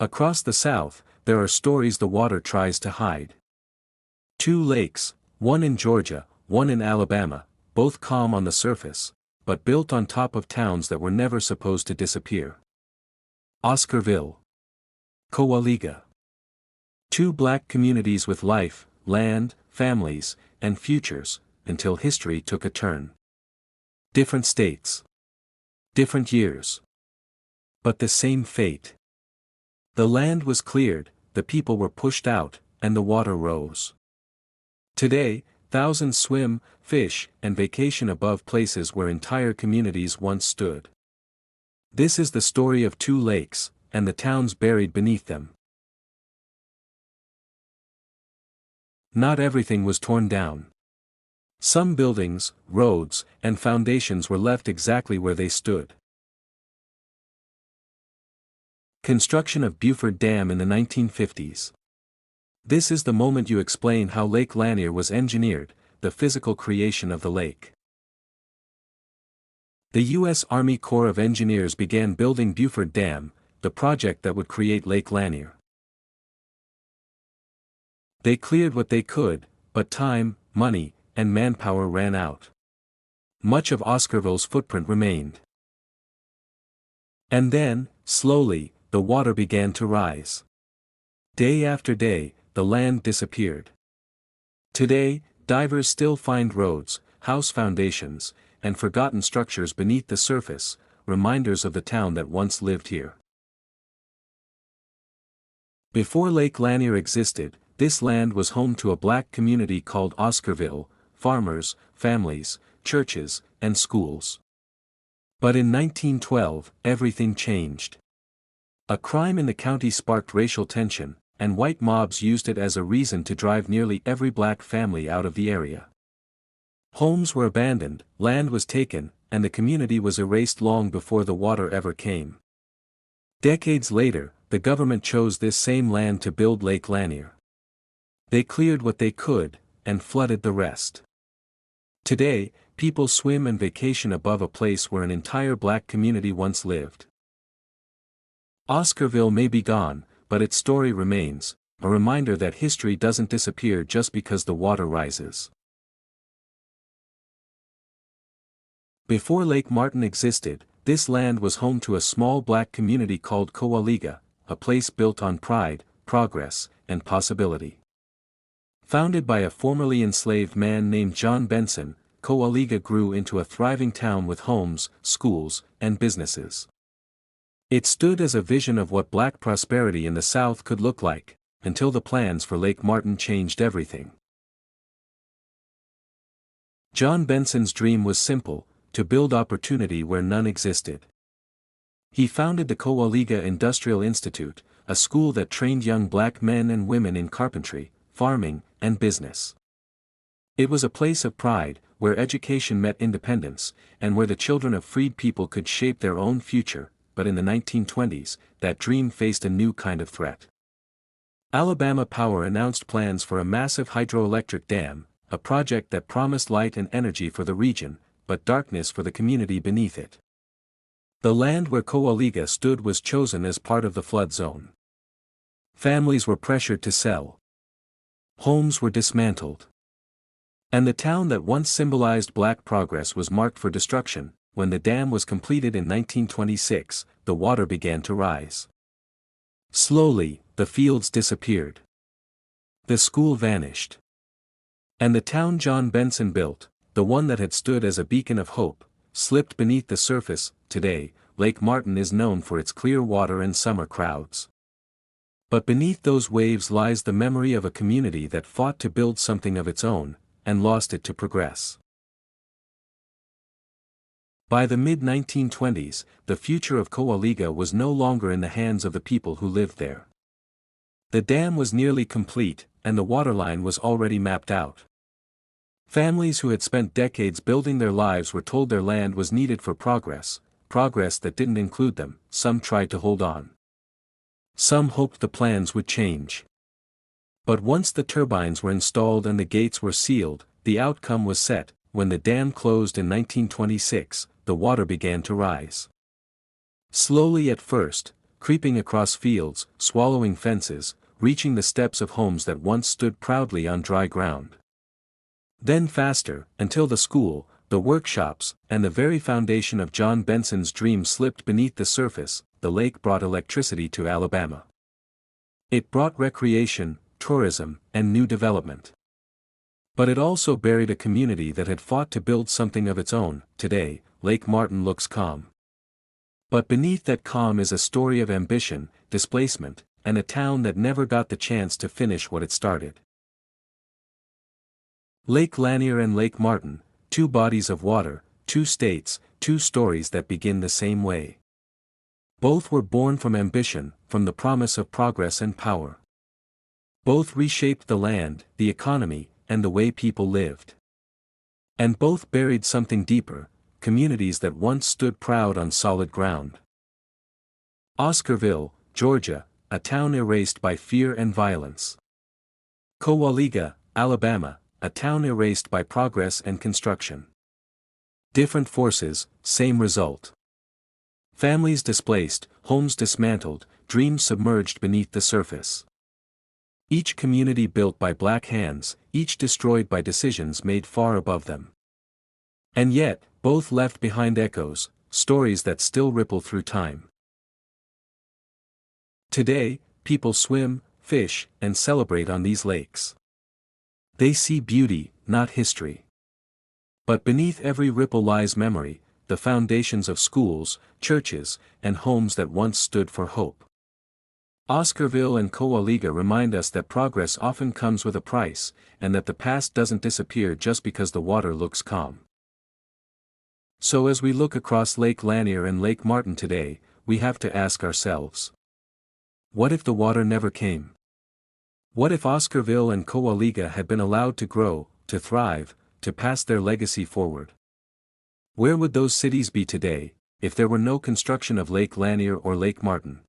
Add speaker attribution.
Speaker 1: Across the South, there are stories the water tries to hide. Two lakes, one in Georgia, one in Alabama, both calm on the surface, but built on top of towns that were never supposed to disappear. Oscarville. Kowaliga. Two black communities with life, land, families, and futures, until history took a turn. Different states. Different years. But the same fate. The land was cleared, the people were pushed out, and the water rose. Today, thousands swim, fish, and vacation above places where entire communities once stood. This is the story of two lakes, and the towns buried beneath them. Not everything was torn down. Some buildings, roads, and foundations were left exactly where they stood. Construction of Beaufort Dam in the 1950s. This is the moment you explain how Lake Lanier was engineered, the physical creation of the lake. The U.S. Army Corps of Engineers began building Beaufort Dam, the project that would create Lake Lanier. They cleared what they could, but time, money, and manpower ran out. Much of Oscarville's footprint remained. And then, slowly, the water began to rise. Day after day, the land disappeared. Today, divers still find roads, house foundations, and forgotten structures beneath the surface, reminders of the town that once lived here. Before Lake Lanier existed, this land was home to a black community called Oscarville, farmers, families, churches, and schools. But in 1912, everything changed. A crime in the county sparked racial tension, and white mobs used it as a reason to drive nearly every black family out of the area. Homes were abandoned, land was taken, and the community was erased long before the water ever came. Decades later, the government chose this same land to build Lake Lanier. They cleared what they could, and flooded the rest. Today, people swim and vacation above a place where an entire black community once lived. Oscarville may be gone, but its story remains, a reminder that history doesn't disappear just because the water rises. Before Lake Martin existed, this land was home to a small black community called Kowaliga, a place built on pride, progress, and possibility. Founded by a formerly enslaved man named John Benson, Kowaliga grew into a thriving town with homes, schools, and businesses. It stood as a vision of what black prosperity in the South could look like, until the plans for Lake Martin changed everything. John Benson's dream was simple, to build opportunity where none existed. He founded the Kowaliga Industrial Institute, a school that trained young black men and women in carpentry, farming, and business. It was a place of pride, where education met independence, and where the children of freed people could shape their own future. But in the 1920s, that dream faced a new kind of threat. Alabama Power announced plans for a massive hydroelectric dam, a project that promised light and energy for the region, but darkness for the community beneath it. The land where Kowaliga stood was chosen as part of the flood zone. Families were pressured to sell. Homes were dismantled. And the town that once symbolized black progress was marked for destruction. When the dam was completed in 1926, the water began to rise. Slowly, the fields disappeared. The school vanished. And the town John Benson built, the one that had stood as a beacon of hope, slipped beneath the surface. Today, Lake Martin is known for its clear water and summer crowds. But beneath those waves lies the memory of a community that fought to build something of its own, and lost it to progress. By the mid-1920s, the future of Kowaliga was no longer in the hands of the people who lived there. The dam was nearly complete, and the waterline was already mapped out. Families who had spent decades building their lives were told their land was needed for progress that didn't include them. Some tried to hold on. Some hoped the plans would change. But once the turbines were installed and the gates were sealed, the outcome was set. When the dam closed in 1926, the water began to rise. Slowly at first, creeping across fields, swallowing fences, reaching the steps of homes that once stood proudly on dry ground. Then faster, until the school, the workshops, and the very foundation of John Benson's dream slipped beneath the surface. The lake brought electricity to Alabama. It brought recreation, tourism, and new development. But it also buried a community that had fought to build something of its own. Today, Lake Martin looks calm. But beneath that calm is a story of ambition, displacement, and a town that never got the chance to finish what it started. Lake Lanier and Lake Martin, two bodies of water, two states, two stories that begin the same way. Both were born from ambition, from the promise of progress and power. Both reshaped the land, the economy, and the way people lived. And both buried something deeper, communities that once stood proud on solid ground. Oscarville, Georgia, a town erased by fear and violence. Kowaliga, Alabama, a town erased by progress and construction. Different forces, same result. Families displaced, homes dismantled, dreams submerged beneath the surface. Each community built by black hands, each destroyed by decisions made far above them. And yet, both left behind echoes, stories that still ripple through time. Today, people swim, fish, and celebrate on these lakes. They see beauty, not history. But beneath every ripple lies memory, the foundations of schools, churches, and homes that once stood for hope. Oscarville and Kowaliga remind us that progress often comes with a price, and that the past doesn't disappear just because the water looks calm. So as we look across Lake Lanier and Lake Martin today, we have to ask ourselves, what if the water never came? What if Oscarville and Kowaliga had been allowed to grow, to thrive, to pass their legacy forward? Where would those cities be today, if there were no construction of Lake Lanier or Lake Martin?